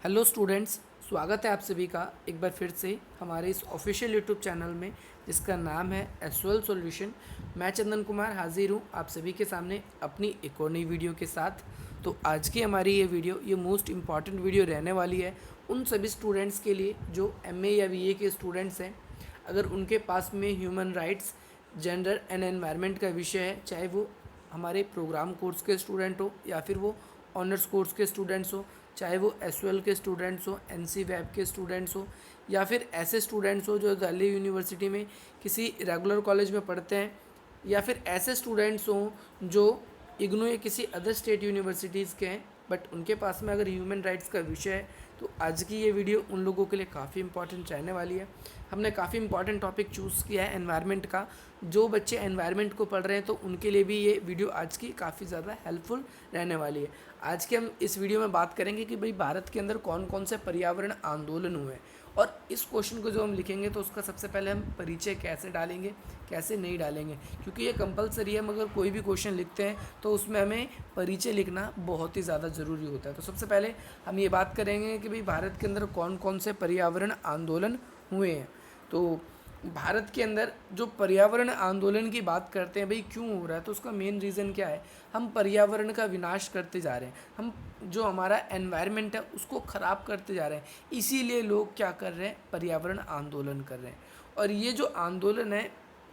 Hello students, स्वागत है आप सभी का एक बार फिर से हमारे इस ऑफिशियल यूट्यूब चैनल में जिसका नाम है एसवेल सॉल्यूशन। मैं चंदन कुमार हाजिर हूँ आप सभी के सामने अपनी एक और नई वीडियो के साथ। तो आज की हमारी ये वीडियो मोस्ट इम्पॉर्टेंट वीडियो रहने वाली है उन सभी स्टूडेंट्स के लिए जो एमए या बीए के स्टूडेंट्स हैं। अगर उनके पास में human rights, gender and environment का विषय है, चाहे वो हमारे प्रोग्राम कोर्स के स्टूडेंट हो या फिर वो ऑनर्स कोर्स के स्टूडेंट्स हो, चाहे वो एसवेल के स्टूडेंट्स हो, एनसी वेब के स्टूडेंट्स हो, या फिर ऐसे स्टूडेंट्स हो जो दिल्ली यूनिवर्सिटी में किसी रेगुलर कॉलेज में पढ़ते हैं, या फिर ऐसे स्टूडेंट्स हों जो इग्नू या किसी अदर स्टेट यूनिवर्सिटीज़ के हैं बट उनके पास में अगर ह्यूमन राइट्स का विषय है, तो आज की ये वीडियो उन लोगों के लिए काफ़ी इंपॉर्टेंट रहने वाली है। हमने काफ़ी इंपॉर्टेंट टॉपिक चूज़ किया है एनवायरनमेंट का। जो बच्चे एनवायरनमेंट को पढ़ रहे हैं तो उनके लिए भी ये वीडियो आज की काफ़ी ज़्यादा हेल्पफुल रहने वाली है। आज के हम इस वीडियो में बात करेंगे कि भाई भारत के अंदर कौन कौन से पर्यावरण आंदोलन हुए हैं, और इस क्वेश्चन को जो हम लिखेंगे तो उसका सबसे पहले हम परिचय कैसे डालेंगे, कैसे नहीं डालेंगे, क्योंकि ये कंपलसरी है। हम अगर कोई भी क्वेश्चन लिखते हैं तो उसमें हमें परिचय लिखना बहुत ही ज़्यादा ज़रूरी होता है। तो सबसे पहले हम ये बात करेंगे कि भाई भारत के अंदर कौन कौन से पर्यावरण आंदोलन हुए हैं। तो भारत के अंदर जो पर्यावरण आंदोलन की बात करते हैं, भाई क्यों हो रहा है, तो उसका मेन रीज़न क्या है। हम पर्यावरण का विनाश करते जा रहे हैं, हम जो हमारा एनवायरनमेंट है उसको ख़राब करते जा रहे हैं, इसीलिए लोग क्या कर रहे हैं, पर्यावरण आंदोलन कर रहे हैं। और ये जो आंदोलन है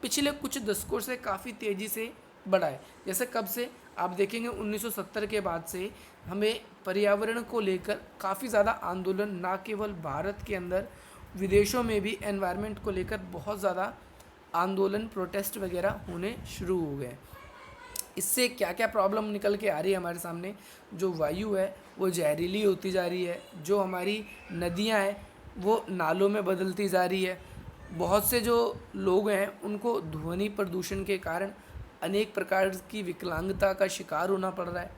पिछले कुछ दशकों से काफ़ी तेज़ी से बढ़ा है। जैसे कब से आप देखेंगे 1970 के बाद से हमें पर्यावरण को लेकर काफ़ी ज़्यादा आंदोलन, ना केवल भारत के अंदर, विदेशों में भी एनवायरनमेंट को लेकर बहुत ज़्यादा आंदोलन, प्रोटेस्ट वगैरह होने शुरू हो गए। इससे क्या क्या प्रॉब्लम निकल के आ रही है हमारे सामने। जो वायु है वो जहरीली होती जा रही है, जो हमारी नदियाँ हैं वो नालों में बदलती जा रही है। बहुत से जो लोग हैं उनको ध्वनि प्रदूषण के कारण अनेक प्रकार की विकलांगता का शिकार होना पड़ रहा है।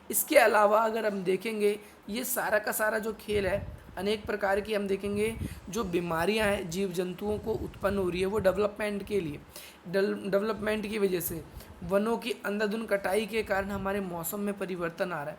इसके अलावा अगर हम देखेंगे, ये सारा का सारा जो खेल है, अनेक प्रकार की हम देखेंगे जो बीमारियां हैं जीव जंतुओं को उत्पन्न हो रही है, वो डेवलपमेंट के लिए, डेवलपमेंट की वजह से, वनों की अंधाधुंध कटाई के कारण हमारे मौसम में परिवर्तन आ रहा है।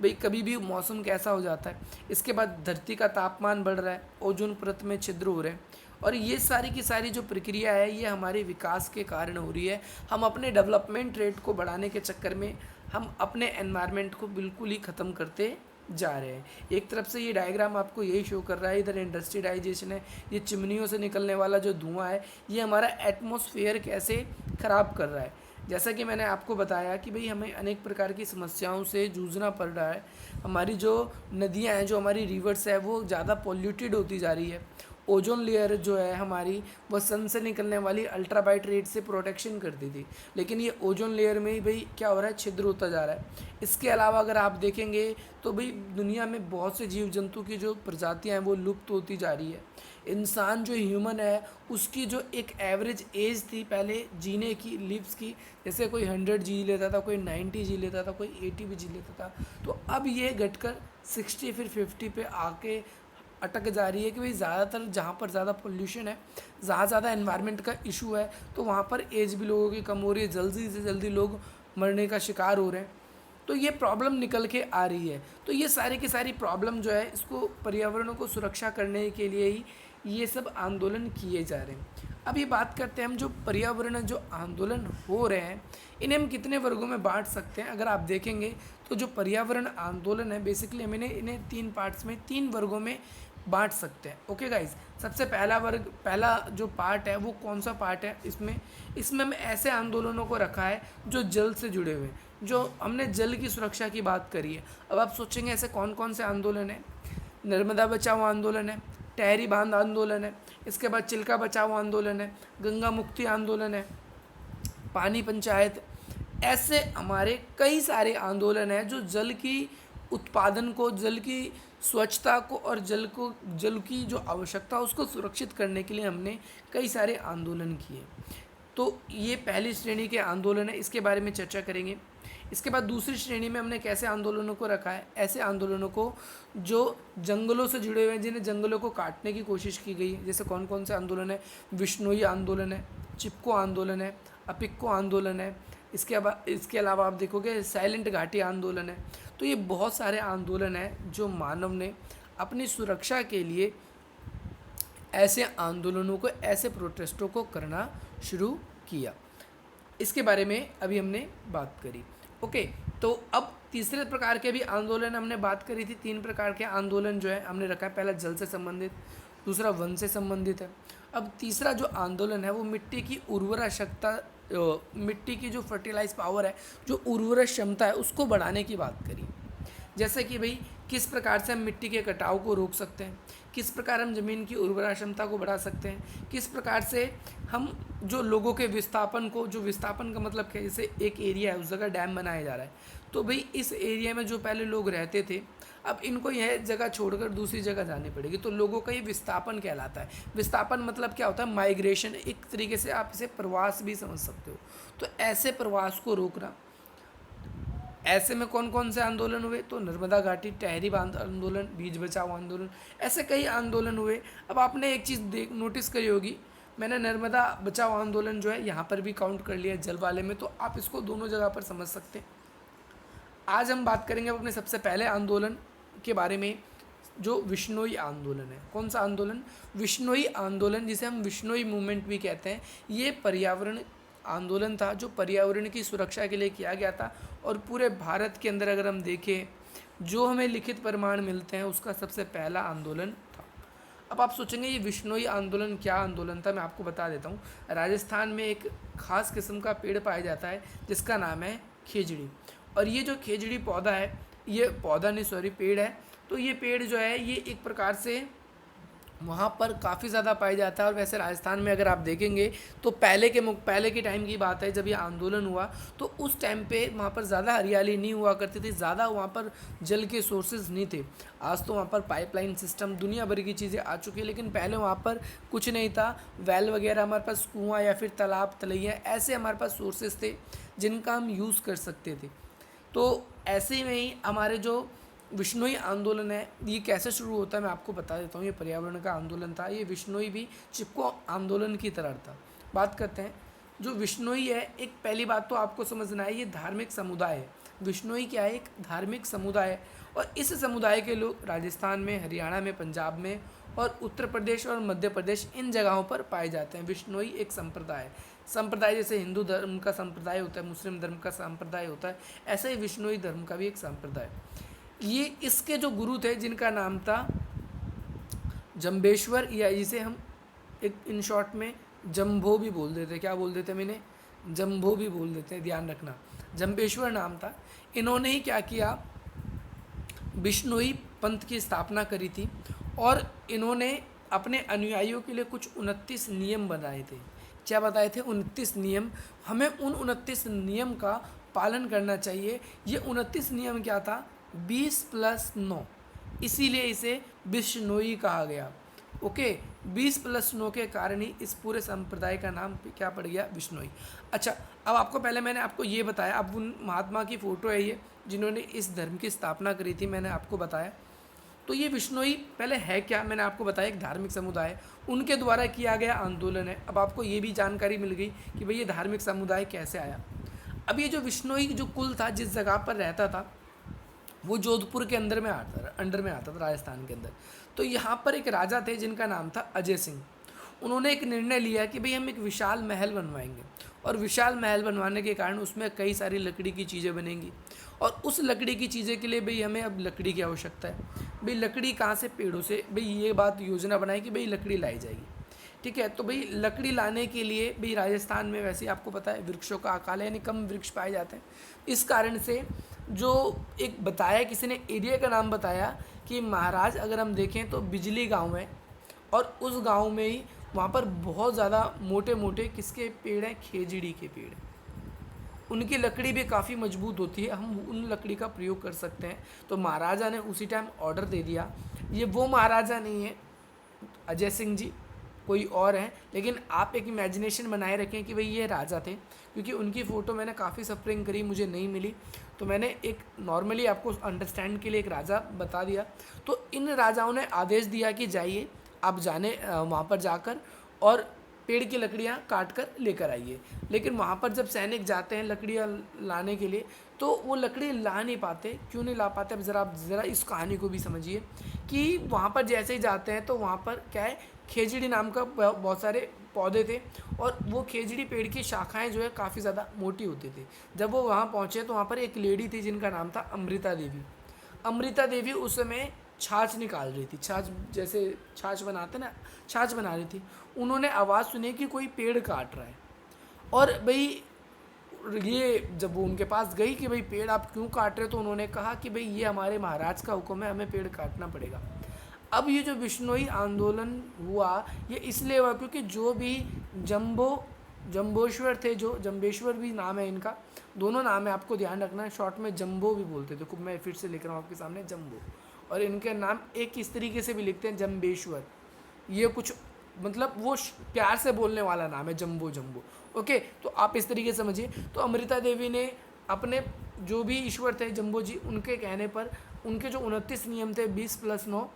भाई कभी भी मौसम कैसा हो जाता है। इसके बाद धरती का तापमान बढ़ रहा है, ओजोन परत में छिद्र हो रहे हैं, और ये सारी की सारी जो प्रक्रिया है ये हमारे विकास के कारण हो रही है। हम अपने डेवलपमेंट रेट को बढ़ाने के चक्कर में हम अपने एनवायरनमेंट को बिल्कुल ही ख़त्म करते जा रहे हैं। एक तरफ से ये डायग्राम आपको यही शो कर रहा है, इधर इंडस्ट्रियलाइजेशन है, ये चिमनियों से निकलने वाला जो धुआं है ये हमारा एटमॉस्फेयर कैसे ख़राब कर रहा है। जैसा कि मैंने आपको बताया कि भाई हमें अनेक प्रकार की समस्याओं से जूझना पड़ रहा है। हमारी जो नदियाँ हैं, जो हमारी रिवर्स है, वो ज़्यादा पॉल्यूटेड होती जा रही है। ओजोन लेयर जो है हमारी, वह सन से निकलने वाली अल्ट्रावायलेट रेड से प्रोटेक्शन करती थी, लेकिन ये ओजोन लेयर में ही भाई क्या हो रहा है, छिद्र होता जा रहा है। इसके अलावा अगर आप देखेंगे तो भाई दुनिया में बहुत से जीव जंतु की जो प्रजातियां हैं वो लुप्त होती जा रही है। इंसान जो ह्यूमन है उसकी जो एक एवरेज एज थी पहले जीने की, लिव्स की, जैसे कोई 100 जी लेता था, कोई 90 जी लेता था, कोई 80 भी जी लेता था, तो अब ये घटकर 60 फिर 50 पे आके अटक जा रही है। कि भाई ज़्यादातर जहाँ पर ज़्यादा पोल्यूशन है, जहाँ ज़्यादा एनवायरनमेंट का इशू है, तो वहाँ पर एज भी लोगों की कम हो रही है, जल्दी से जल्दी लोग मरने का शिकार हो रहे हैं। तो ये प्रॉब्लम निकल के आ रही है। तो ये सारी की सारी प्रॉब्लम जो है, इसको पर्यावरण को सुरक्षा करने के लिए ही ये सब आंदोलन किए जा रहे हैं। अब ये बात करते हैं हम, जो पर्यावरण जो आंदोलन हो रहे हैं इन्हें हम कितने वर्गों में बांट सकते हैं। अगर आप देखेंगे तो जो पर्यावरण आंदोलन है बेसिकली हम इन्हें 3 पार्ट्स में, 3 वर्गों में बांट सकते हैं। ओके गाइज, सबसे पहला वर्ग, पहला जो पार्ट है वो कौन सा पार्ट है, इसमें हम ऐसे आंदोलनों को रखा है जो जल से जुड़े हुए हैं। जो हमने जल की सुरक्षा की बात करी है, अब आप सोचेंगे ऐसे कौन कौन से आंदोलन है। नर्मदा बचाओ आंदोलन है, टहरी बांध आंदोलन है, इसके बाद चिल्का बचाओ आंदोलन है, गंगा मुक्ति आंदोलन है, पानी पंचायत। ऐसे हमारे कई सारे आंदोलन हैं जो जल की उत्पादन को, जल की स्वच्छता को और जल की जो आवश्यकता है उसको सुरक्षित करने के लिए हमने कई सारे आंदोलन किए। तो ये पहली श्रेणी के आंदोलन है, इसके बारे में चर्चा करेंगे। इसके बाद दूसरी श्रेणी में हमने कैसे आंदोलनों को रखा है, ऐसे आंदोलनों को जो जंगलों से जुड़े हुए हैं, जिन्हें जंगलों को काटने की कोशिश की गई है। जैसे कौन कौन से आंदोलन है, विश्नोई आंदोलन है, चिपको आंदोलन है, अपिक्को आंदोलन है, इसके अलावा आप देखोगे साइलेंट घाटी आंदोलन है। तो ये बहुत सारे आंदोलन हैं जो मानव ने अपनी सुरक्षा के लिए ऐसे आंदोलनों को, ऐसे प्रोटेस्टों को करना शुरू किया। इसके बारे में अभी हमने बात करी। ओके, तो अब तीसरे प्रकार के भी आंदोलन हमने बात करी थी। 3 प्रकार के आंदोलन जो है हमने रखा है। पहला जल से संबंधित, दूसरा वन से संबंधित है। अब तीसरा जो आंदोलन है वो मिट्टी की उर्वरा क्षमता, मिट्टी की जो फर्टिलाइज पावर है, जो उर्वरा क्षमता है, उसको बढ़ाने की बात करी। जैसे कि भाई किस प्रकार से हम मिट्टी के कटाव को रोक सकते हैं, किस प्रकार हम ज़मीन की उर्वरा क्षमता को बढ़ा सकते हैं, किस प्रकार से हम जो लोगों के विस्थापन को, जो विस्थापन का मतलब क्या, जैसे एक एरिया है उस जगह डैम बनाया जा रहा है, तो भाई इस एरिया में जो पहले लोग रहते थे, अब इनको यह जगह छोड़कर दूसरी जगह जानी पड़ेगी, तो लोगों का ये विस्थापन कहलाता है। विस्थापन मतलब क्या होता है? माइग्रेशन। एक तरीके से आप इसे प्रवास भी समझ सकते हो। तो ऐसे प्रवास को रोकना। ऐसे में कौन कौन से आंदोलन हुए? तो नर्मदा घाटी टहरी बांध आंदोलन, बीज बचाओ आंदोलन, ऐसे कई आंदोलन हुए। अब आपने एक चीज़ नोटिस करी होगी, मैंने नर्मदा बचाओ आंदोलन जो है यहाँ पर भी काउंट कर लिया जल वाले में, तो आप इसको दोनों जगह पर समझ सकते हैं। आज हम बात करेंगे अपने सबसे पहले आंदोलन के बारे में, जो विश्नोई आंदोलन है। कौन सा आंदोलन? विश्नोई आंदोलन, जिसे हम विश्नोई मूवमेंट भी कहते हैं। ये पर्यावरण आंदोलन था जो पर्यावरण की सुरक्षा के लिए किया गया था, और पूरे भारत के अंदर अगर हम देखें, जो हमें लिखित प्रमाण मिलते हैं, उसका सबसे पहला आंदोलन था। अब आप सोचेंगे ये विश्नोई आंदोलन क्या आंदोलन था? मैं आपको बता देता हूँ। राजस्थान में एक खास किस्म का पेड़ पाया जाता है जिसका नाम है खेजड़ी, और ये जो खेजड़ी पौधा है, ये पौधा नहीं सॉरी पेड़ है, तो ये पेड़ जो है ये एक प्रकार से वहाँ पर काफ़ी ज़्यादा पाया जाता है। और वैसे राजस्थान में अगर आप देखेंगे तो पहले के टाइम की बात है, जब ये आंदोलन हुआ तो उस टाइम पे वहाँ पर ज़्यादा हरियाली नहीं हुआ करती थी, ज़्यादा वहाँ पर जल के सोर्सेज नहीं थे। आज तो वहाँ पर पाइपलाइन सिस्टम, दुनिया भर की चीज़ें आ चुकी है, लेकिन पहले वहाँ पर कुछ नहीं था। वेल वगैरह, हमारे पास कुआँ या फिर तालाब, तलैया, ऐसे हमारे पास सोर्सेज थे जिनका हम यूज़ कर सकते थे। तो ऐसे में ही हमारे जो विश्नोई आंदोलन है, ये कैसे शुरू होता है मैं आपको बता देता हूँ। ये पर्यावरण का आंदोलन था। ये विश्नोई भी चिपको आंदोलन की तरह था। बात करते हैं जो विश्नोई है। एक पहली बात तो आपको समझना है, ये धार्मिक समुदाय है। विश्नोई क्या है? एक धार्मिक समुदाय है, और इस समुदाय के लोग राजस्थान में, हरियाणा में, पंजाब में और उत्तर प्रदेश और मध्य प्रदेश, इन जगहों पर पाए जाते हैं। विश्नोई एक संप्रदाय है। संप्रदाय जैसे हिंदू धर्म का संप्रदाय होता है, मुस्लिम धर्म का संप्रदाय होता है, ऐसा ही विश्नोई धर्म का भी एक संप्रदाय है। ये इसके जो गुरु थे, जिनका नाम था जम्बेश्वर, या जिसे हम एक इन शॉर्ट में जम्भो भी बोल देते। क्या बोल देते? मैंने जम्भो भी बोल देते हैं, ध्यान रखना। जम्बेश्वर नाम था। इन्होंने ही क्या किया? विश्नोई पंथ की स्थापना करी थी, और इन्होंने अपने अनुयायियों के लिए कुछ 29 नियम बनाए थे। क्या बताए थे? 29 नियम। हमें उन 29 नियम का पालन करना चाहिए। ये 29 नियम क्या था? 20+9, इसीलिए इसे विश्नोई कहा गया। ओके, 20+9 के कारण ही इस पूरे संप्रदाय का नाम क्या पड़ गया? विश्नोई। अच्छा, अब आपको पहले मैंने आपको ये बताया, अब उन महात्मा की फ़ोटो है ये, जिन्होंने इस धर्म की स्थापना करी थी, मैंने आपको बताया। तो ये विश्नोई पहले है क्या? मैंने आपको बताया, एक धार्मिक समुदाय, उनके द्वारा किया गया आंदोलन है। अब आपको ये भी जानकारी मिल गई कि भाई ये धार्मिक समुदाय कैसे आया। अब ये जो विश्नोई जो कुल था, जिस जगह पर रहता था, वो जोधपुर के अंदर में आता था, राजस्थान के अंदर। तो यहाँ पर एक राजा थे जिनका नाम था अजय सिंह। उन्होंने एक निर्णय लिया कि भाई हम एक विशाल महल बनवाएंगे, और विशाल महल बनवाने के कारण उसमें कई सारी लकड़ी की चीज़ें बनेंगी, और उस लकड़ी की चीज़ें के लिए भाई हमें अब लकड़ी की आवश्यकता है। भाई लकड़ी कहाँ से? पेड़ों से। भाई ये बात योजना बनाई कि भाई लकड़ी लाई जाएगी। ठीक है, तो भाई लकड़ी लाने के लिए भाई राजस्थान में वैसे ही आपको पता है वृक्षों का अकाल है, यानी कम वृक्ष पाए जाते हैं। इस कारण से जो एक बताया, किसी ने एरिया का नाम बताया कि महाराज, अगर हम देखें तो बिजली गांव है, और उस गांव में ही वहाँ पर बहुत ज़्यादा मोटे मोटे किसके पेड़ हैं? खेजड़ी के पेड़। उनकी लकड़ी भी काफ़ी मजबूत होती है, हम उन लकड़ी का प्रयोग कर सकते हैं। तो महाराजा ने उसी टाइम ऑर्डर दे दिया। ये वो महाराजा नहीं है अजय सिंह जी, कोई और हैं, लेकिन आप एक इमेजिनेशन बनाए रखें कि भाई ये राजा थे, क्योंकि उनकी फ़ोटो मैंने काफ़ी सफरिंग करी, मुझे नहीं मिली, तो मैंने एक नॉर्मली आपको अंडरस्टैंड के लिए एक राजा बता दिया। तो इन राजाओं ने आदेश दिया कि जाइए आप जाने वहाँ पर जाकर और पेड़ की लकड़ियाँ काट कर लेकर आइए। लेकिन वहाँ पर जब सैनिक जाते हैं लकड़ियाँ लाने के लिए, तो वो लकड़ी ला नहीं पाते। क्यों नहीं ला पाते, अब ज़रा आप ज़रा इस कहानी को भी समझिए कि वहाँ पर जैसे ही जाते हैं तो वहाँ पर क्या है, खेजड़ी नाम का बहुत सारे पौधे थे और वो खेजड़ी पेड़ की शाखाएं जो है काफ़ी ज़्यादा मोटी होती थी। जब वो वहाँ पहुँचे तो वहाँ पर एक लेडी थी जिनका नाम था अमृता देवी। अमृता देवी उस समय छाछ निकाल रही थी, छाछ जैसे छाछ बनाते ना, छाछ बना रही थी। उन्होंने आवाज़ सुनी कि कोई पेड़ काट रहा है और भाई ये जब वो उनके पास गई कि भाई पेड़ आप क्यों काट रहे हो, तो उन्होंने कहा कि भाई ये हमारे महाराज का हुक्म है, हमें पेड़ काटना पड़ेगा। अब ये जो बिश्नोई आंदोलन हुआ ये इसलिए हुआ क्योंकि जो भी जम्बोश्वर थे, जो जम्बेश्वर भी नाम है इनका, दोनों नाम है आपको ध्यान रखना है, शॉर्ट में जम्बो भी बोलते थे, खूब मैं फिर से लिख रहा हूँ आपके सामने जम्बो, और इनके नाम एक इस तरीके से भी लिखते हैं जम्बेश्वर। ये कुछ मतलब वो प्यार से बोलने वाला नाम है जम्बो जम्बो। ओके, तो आप इस तरीके से समझिए। तो अमृता देवी ने अपने जो भी ईश्वर थे जम्बो जी, उनके कहने पर उनके जो 29 नियम थे 20+9,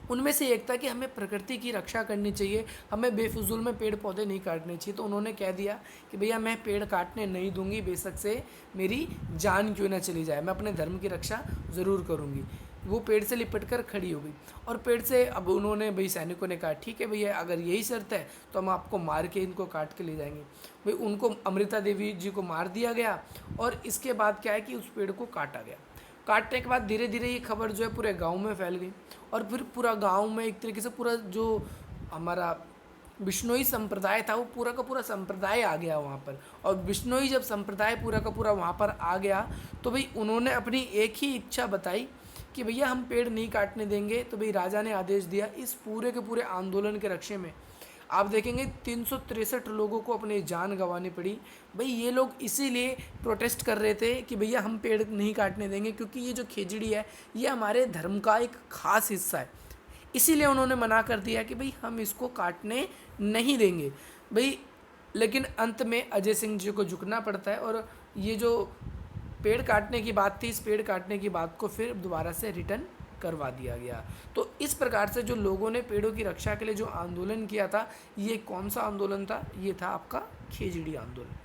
उनमें से एक था कि हमें प्रकृति की रक्षा करनी चाहिए, हमें बेफजूल में पेड़ पौधे नहीं काटने चाहिए। तो उन्होंने कह दिया कि भैया मैं पेड़ काटने नहीं दूंगी, बेशक से मेरी जान क्यों ना चली जाए, मैं अपने धर्म की रक्षा ज़रूर करूंगी। वो पेड़ से लिपट कर खड़ी हो गई और पेड़ से अब उन्होंने भाई सैनिकों ने कहा ठीक है भैया, अगर यही शर्त है तो हम आपको मार के इनको काट के ले जाएंगे। भाई उनको अमृता देवी जी को मार दिया गया और इसके बाद क्या है कि उस पेड़ को काटा गया। काटने के बाद धीरे धीरे ये खबर जो है पूरे गांव में फैल गई और फिर पूरा गांव में एक तरीके से पूरा जो हमारा बिश्नोई संप्रदाय था वो पूरा का पूरा संप्रदाय आ गया वहाँ पर। और बिश्नोई जब संप्रदाय पूरा का पूरा वहाँ पर आ गया तो भाई उन्होंने अपनी एक ही इच्छा बताई कि भैया हम पेड़ नहीं काटने देंगे। तो भाई राजा ने आदेश दिया इस पूरे के पूरे आंदोलन के रक्षे में आप देखेंगे 363 लोगों को अपनी जान गंवानी पड़ी। भाई ये लोग इसीलिए प्रोटेस्ट कर रहे थे कि भैया हम पेड़ नहीं काटने देंगे, क्योंकि ये जो खेजड़ी है ये हमारे धर्म का एक खास हिस्सा है। इसीलिए उन्होंने मना कर दिया कि भाई हम इसको काटने नहीं देंगे भाई। लेकिन अंत में अजय सिंह जी को झुकना पड़ता है और ये जो पेड़ काटने की बात थी, इस पेड़ काटने की बात को फिर दोबारा से रिटर्न करवा दिया गया। तो इस प्रकार से जो लोगों ने पेड़ों की रक्षा के लिए जो आंदोलन किया था, ये कौन सा आंदोलन था, ये था आपका खेजड़ी आंदोलन।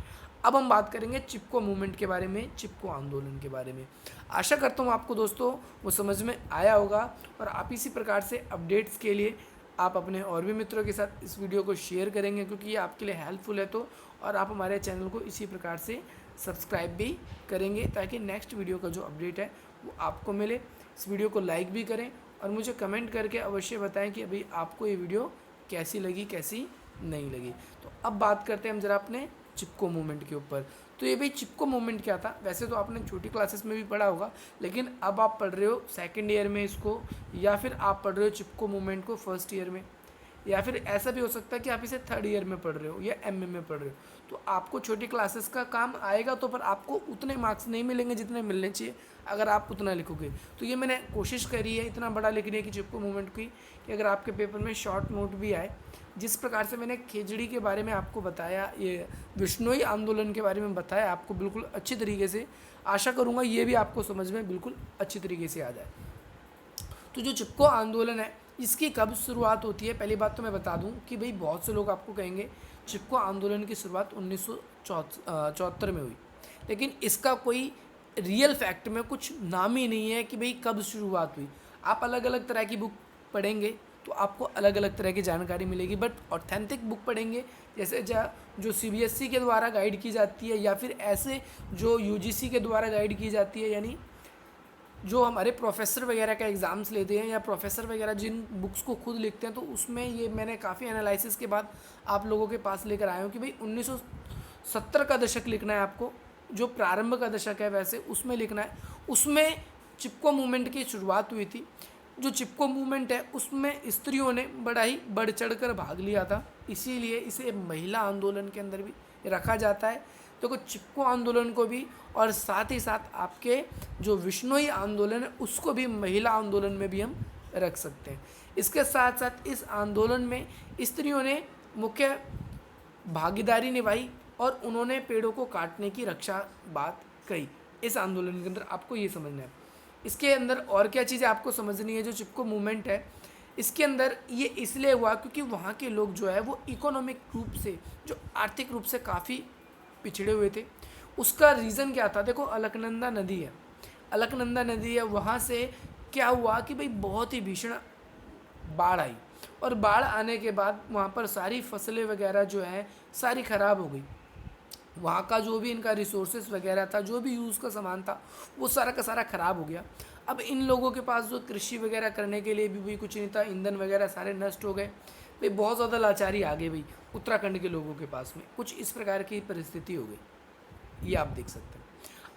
अब हम बात करेंगे चिपको मूवमेंट के बारे में, चिपको आंदोलन के बारे में। आशा करता हूँ आपको दोस्तों वो समझ में आया होगा और आप इसी प्रकार से अपडेट्स के लिए आप अपने और भी मित्रों के साथ इस वीडियो को शेयर करेंगे, क्योंकि ये आपके लिए हेल्पफुल है। तो और आप हमारे चैनल को इसी प्रकार से सब्सक्राइब भी करेंगे ताकि नेक्स्ट वीडियो का जो अपडेट है वो आपको मिले। इस वीडियो को लाइक भी करें और मुझे कमेंट करके अवश्य बताएं कि अभी आपको ये वीडियो कैसी लगी, कैसी नहीं लगी। तो अब बात करते हैं हम ज़रा अपने चिपको मूवमेंट के ऊपर। तो ये भाई चिपको मूवमेंट क्या था, वैसे तो आपने छोटी क्लासेस में भी पढ़ा होगा, लेकिन अब आप पढ़ रहे हो सेकेंड ईयर में इसको, या फिर आप पढ़ रहे हो चिपको मूवमेंट को फर्स्ट ईयर में, या फिर ऐसा भी हो सकता है कि आप इसे थर्ड ईयर में पढ़ रहे हो या एमए में पढ़ रहे हो। तो आपको छोटी क्लासेस का काम आएगा, तो पर आपको उतने मार्क्स नहीं मिलेंगे जितने मिलने चाहिए अगर आप उतना लिखोगे। तो ये मैंने कोशिश करी है इतना बड़ा लिखने की चिपको मूवमेंट की कि अगर आपके पेपर में शॉर्ट नोट भी आए। जिस प्रकार से मैंने खेजड़ी के बारे में आपको बताया, ये बिश्नोई आंदोलन के बारे में बताया आपको बिल्कुल अच्छी तरीके से, आशा करूँगा ये भी आपको समझ में बिल्कुल अच्छी तरीके से आ जाए। तो जो चिपको आंदोलन है इसकी कब शुरुआत होती है, पहली बात तो मैं बता दूं कि भाई बहुत से लोग आपको कहेंगे चिपको आंदोलन की शुरुआत 1974 में हुई, लेकिन इसका कोई रियल फैक्ट में कुछ नाम ही नहीं है कि भाई कब शुरुआत हुई। आप अलग अलग तरह की बुक पढ़ेंगे तो आपको अलग अलग तरह की जानकारी मिलेगी, बट ऑथेंटिक बुक पढ़ेंगे जैसे जो सीबीएसई के द्वारा गाइड की जाती है या फिर ऐसे जो यूजीसी के द्वारा गाइड की जाती है, यानी जो हमारे प्रोफेसर वगैरह का एग्ज़ाम्स लेते हैं या प्रोफेसर वगैरह जिन बुक्स को खुद लिखते हैं, तो उसमें ये मैंने काफ़ी एनालिसिस के बाद आप लोगों के पास लेकर आया हूँ कि भाई 1970 का दशक लिखना है आपको, जो प्रारंभ का दशक है वैसे उसमें लिखना है। उसमें चिपको मूवमेंट की शुरुआत हुई थी। जो चिपको मूवमेंट है उसमें स्त्रियों ने बड़ा ही बढ़ चढ़ कर भाग लिया था, इसीलिए इसे महिला आंदोलन के अंदर भी रखा जाता है। तो चिपको आंदोलन को भी और साथ ही साथ आपके जो बिश्नोई आंदोलन है उसको भी महिला आंदोलन में भी हम रख सकते हैं। इसके साथ साथ इस आंदोलन में स्त्रियों ने मुख्य भागीदारी निभाई और उन्होंने पेड़ों को काटने की रक्षा बात कही। इस आंदोलन के अंदर आपको ये समझना है। इसके अंदर और क्या चीज़ें आपको समझनी है, जो चिपको मूवमेंट है इसके अंदर ये इसलिए हुआ क्योंकि वहाँ के लोग जो है वो इकोनॉमिक रूप से, जो आर्थिक रूप से काफ़ी पिछड़े हुए थे। उसका रीज़न क्या था? देखो, अलकनंदा नदी है, अलकनंदा नदी है, वहाँ से क्या हुआ कि भाई बहुत ही भीषण बाढ़ आई, और बाढ़ आने के बाद वहाँ पर सारी फसलें वगैरह जो है सारी ख़राब हो गई। वहाँ का जो भी इनका रिसोर्सेज वगैरह था, जो भी यूज़ का सामान था, वो सारा का सारा ख़राब हो गया। अब इन लोगों के पास जो कृषि वगैरह करने के लिए भी भाई कुछ नहीं था, ईंधन वगैरह सारे नष्ट हो गए भाई, बहुत ज़्यादा लाचारी आ गई भाई उत्तराखंड के लोगों के पास में, कुछ इस प्रकार की परिस्थिति हो गई, ये आप देख सकते हैं।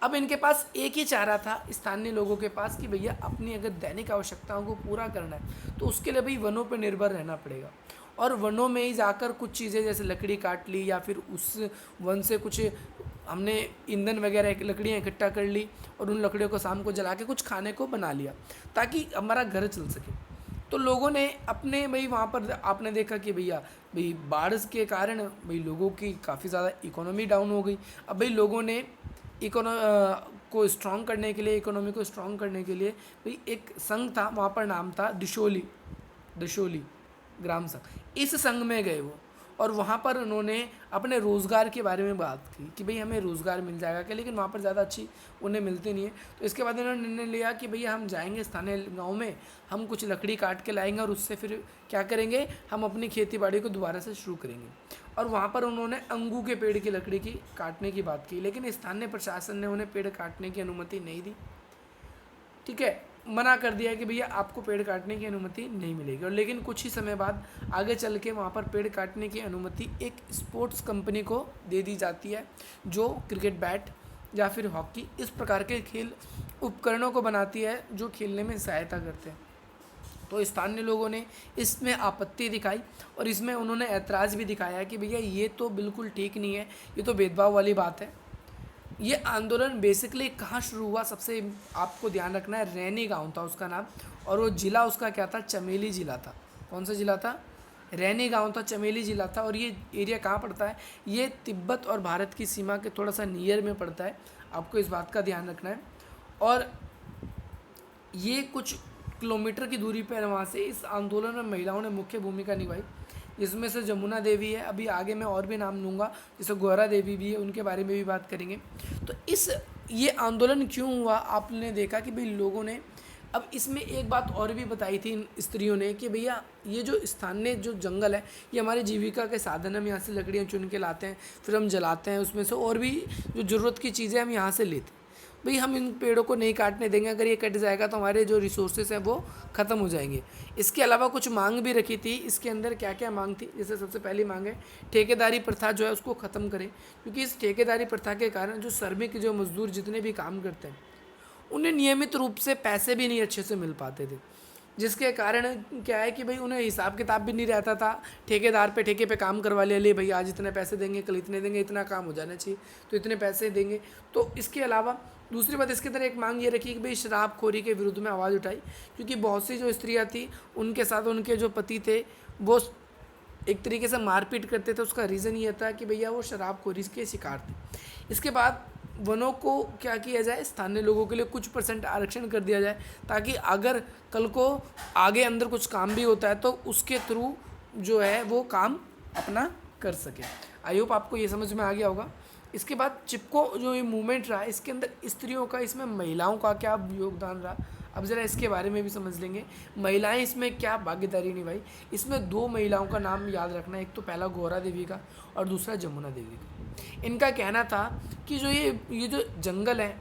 अब इनके पास एक ही चारा था स्थानीय लोगों के पास कि भैया अपनी अगर दैनिक आवश्यकताओं को पूरा करना है तो उसके लिए भाई वनों पर निर्भर रहना पड़ेगा, और वनों में ही जाकर कुछ चीज़ें जैसे लकड़ी काट ली, या फिर उस वन से कुछ हमने ईंधन वगैरह लकड़ियाँ इकट्ठा कर ली, और उन लकड़ियों को शाम को जला के कुछ खाने को बना लिया ताकि हमारा घर चल सके। तो लोगों ने अपने भाई वहाँ पर आपने देखा कि भैया भाई बाढ़ के कारण भाई लोगों की काफ़ी ज़्यादा इकोनॉमी डाउन हो गई। अब भाई लोगों ने को स्ट्रॉन्ग करने के लिए, इकोनॉमी को स्ट्रॉन्ग करने के लिए भाई एक संघ था, वहाँ पर नाम था दिशोली, दिशोली ग्राम संघ, इस संघ में गए वो, और वहाँ पर उन्होंने अपने रोज़गार के बारे में बात की कि भाई हमें रोज़गार मिल जाएगा क्या, लेकिन वहाँ पर ज़्यादा अच्छी उन्हें मिलती नहीं है। तो इसके बाद उन्होंने निर्णय लिया कि भैया हम जाएंगे स्थानीय गांव में, हम कुछ लकड़ी काट के लाएंगे, और उससे फिर क्या करेंगे, हम अपनी खेती बाड़ी को दोबारा से शुरू करेंगे। और वहाँ पर उन्होंने अंगू के पेड़ की लकड़ी की काटने की बात की, लेकिन स्थानीय प्रशासन ने उन्हें पेड़ काटने की अनुमति नहीं दी। ठीक है, मना कर दिया कि भैया आपको पेड़ काटने की अनुमति नहीं मिलेगी। और लेकिन कुछ ही समय बाद आगे चल के वहाँ पर पेड़ काटने की अनुमति एक स्पोर्ट्स कंपनी को दे दी जाती है, जो क्रिकेट बैट या फिर हॉकी इस प्रकार के खेल उपकरणों को बनाती है जो खेलने में सहायता करते हैं। तो स्थानीय लोगों ने इसमें आपत्ति दिखाई, और इसमें उन्होंने ऐतराज़ भी दिखाया कि भैया ये तो बिल्कुल ठीक नहीं है, ये तो भेदभाव वाली बात है। ये आंदोलन बेसिकली कहाँ शुरू हुआ, सबसे आपको ध्यान रखना है, रैनी गांव था उसका नाम, और वो ज़िला उसका क्या था, चमेली ज़िला था। कौन सा ज़िला था? रैनी गांव था, चमेली ज़िला था। और ये एरिया कहाँ पड़ता है? ये तिब्बत और भारत की सीमा के थोड़ा सा नियर में पड़ता है, आपको इस बात का ध्यान रखना है। और ये कुछ किलोमीटर की दूरी पर वहाँ से इस आंदोलन में महिलाओं ने मुख्य भूमिका निभाई, जिसमें से जमुना देवी है, अभी आगे मैं और भी नाम लूँगा, जैसे गौरा देवी भी है, उनके बारे में भी बात करेंगे। तो ये आंदोलन क्यों हुआ, आपने देखा कि भाई लोगों ने, अब इसमें एक बात और भी बताई थी इन स्त्रियों ने कि भैया ये जो स्थानीय जो जंगल है ये हमारी जीविका के साधन, हम यहाँ से लकड़ियाँ चुन के लाते हैं, फिर हम जलाते हैं, उसमें से और भी जो ज़रूरत की चीज़ें हम यहाँ से लेते हैं। भाई हम इन पेड़ों को नहीं काटने देंगे, अगर ये कट जाएगा तो हमारे जो रिसोर्सेज हैं वो ख़त्म हो जाएंगे। इसके अलावा कुछ मांग भी रखी थी, इसके अंदर क्या क्या मांग थी, जैसे सबसे पहली मांग है ठेकेदारी प्रथा जो है उसको ख़त्म करें, क्योंकि इस ठेकेदारी प्रथा के कारण जो श्रमिक, जो मजदूर जितने भी काम करते हैं, उन्हें नियमित रूप से पैसे भी नहीं अच्छे से मिल पाते थे, जिसके कारण क्या है कि भाई उन्हें हिसाब किताब भी नहीं रहता था। ठेकेदार पे ठेके पे काम करवा लिया, ले भाई आज इतने पैसे देंगे, कल इतने देंगे, इतना काम हो जाना चाहिए तो इतने पैसे देंगे। तो इसके अलावा दूसरी बात, इसके अंदर एक मांग ये रखी कि भाई शराबखोरी के विरुद्ध में आवाज़ उठाई, क्योंकि बहुत सी जो स्त्रियाँ थी उनके साथ उनके जो पति थे वो एक तरीके से मारपीट करते थे। उसका रीज़न ये था कि भैया वो शराबखोरी के शिकार थे। इसके बाद वनों को क्या किया जाए, स्थानीय लोगों के लिए कुछ % आरक्षण कर दिया जाए, ताकि अगर कल को आगे अंदर कुछ काम भी होता है तो उसके थ्रू जो है वो काम अपना कर सके। आई होप आपको ये समझ में आ गया होगा। इसके बाद चिपको जो ये मूवमेंट रहा, इसके अंदर स्त्रियों का, इसमें महिलाओं का क्या योगदान रहा, अब ज़रा इसके बारे में भी समझ लेंगे। महिलाएं इसमें क्या भागीदारी निभाई। इसमें 2 महिलाओं का नाम याद रखना है, एक तो पहला गौरा देवी का और दूसरा जमुना देवी का। इनका कहना था कि जो ये जो जंगल है,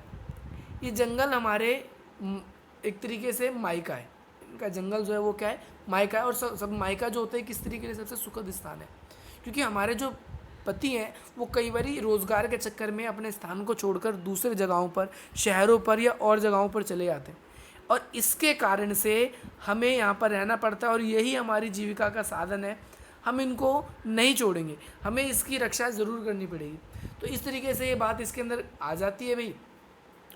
ये जंगल हमारे एक तरीके से मायका है। इनका जंगल जो है वो क्या है, मायका है। और सब मायका जो होता है किस तरीके से सबसे सुखद स्थान है, क्योंकि हमारे जो पति हैं वो कई बार रोज़गार के चक्कर में अपने स्थान को छोड़कर दूसरे जगहों पर, शहरों पर या और जगहों पर चले जाते हैं, और इसके कारण से हमें यहाँ पर रहना पड़ता है, और यही हमारी जीविका का साधन है। हम इनको नहीं छोड़ेंगे, हमें इसकी रक्षा ज़रूर करनी पड़ेगी। तो इस तरीके से ये बात इसके अंदर आ जाती है भाई,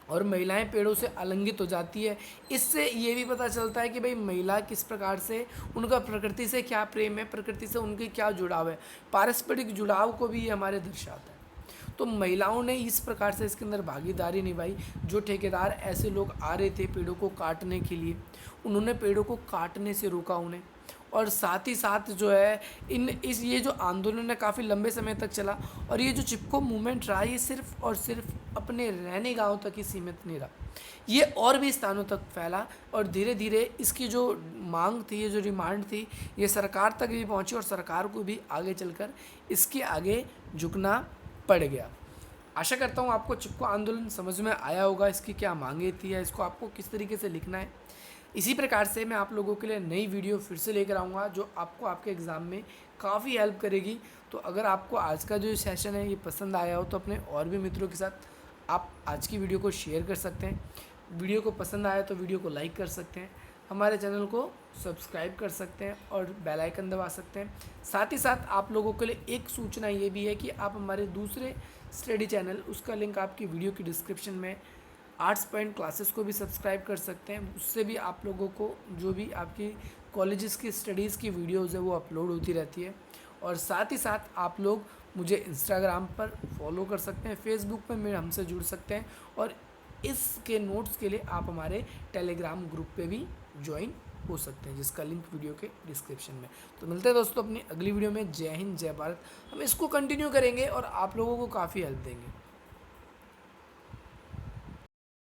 और महिलाएं पेड़ों से आलंगित हो जाती है। इससे ये भी पता चलता है कि भाई महिला किस प्रकार से, उनका प्रकृति से क्या प्रेम है, प्रकृति से उनकी क्या जुड़ाव है, पारस्परिक जुड़ाव को भी ये हमारे दर्शाता है। तो महिलाओं ने इस प्रकार से इसके अंदर भागीदारी निभाई। जो ठेकेदार ऐसे लोग आ रहे थे पेड़ों को काटने के लिए, उन्होंने पेड़ों को काटने से रोका उन्हें, और साथ ही साथ जो है ये जो आंदोलन है काफ़ी लंबे समय तक चला, और ये जो चिपको मूवमेंट रहा ये सिर्फ और सिर्फ अपने रहने गांव तक ही सीमित नहीं रहा, ये और भी स्थानों तक फैला, और धीरे धीरे इसकी जो मांग थी, ये जो डिमांड थी, ये सरकार तक भी पहुंची और सरकार को भी आगे चलकर इसके आगे झुकना पड़ गया। आशा करता हूँ आपको चिपको आंदोलन समझ में आया होगा, इसकी क्या मांगे थी या इसको आपको किस तरीके से लिखना है। इसी प्रकार से मैं आप लोगों के लिए नई वीडियो फिर से लेकर आऊँगा जो आपको आपके एग्ज़ाम में काफ़ी हेल्प करेगी। तो अगर आपको आज का जो सेशन है ये पसंद आया हो तो अपने और भी मित्रों के साथ आप आज की वीडियो को शेयर कर सकते हैं। वीडियो को पसंद आया तो वीडियो को लाइक कर सकते हैं, हमारे चैनल को सब्सक्राइब कर सकते हैं और बेल आइकन दबा सकते हैं। साथ ही साथ आप लोगों के लिए एक सूचना ये भी है कि आप हमारे दूसरे स्टडी चैनल, उसका लिंक आपकी वीडियो की डिस्क्रिप्शन में, आर्ट्स पॉइंट क्लासेस को भी सब्सक्राइब कर सकते हैं। उससे भी आप लोगों को जो भी आपकी कॉलेजेस की स्टडीज़ की वीडियोज़ है वो अपलोड होती रहती है। और साथ ही साथ आप लोग मुझे इंस्टाग्राम पर फॉलो कर सकते हैं, फेसबुक पर मेरे हमसे जुड़ सकते हैं, और इसके नोट्स के लिए आप हमारे टेलीग्राम ग्रुप पे भी ज्वाइन हो सकते हैं, जिसका लिंक वीडियो के डिस्क्रिप्शन में। तो मिलते हैं दोस्तों अपनी अगली वीडियो में। जय हिंद, जय भारत। हम इसको कंटिन्यू करेंगे और आप लोगों को काफ़ी हेल्प देंगे।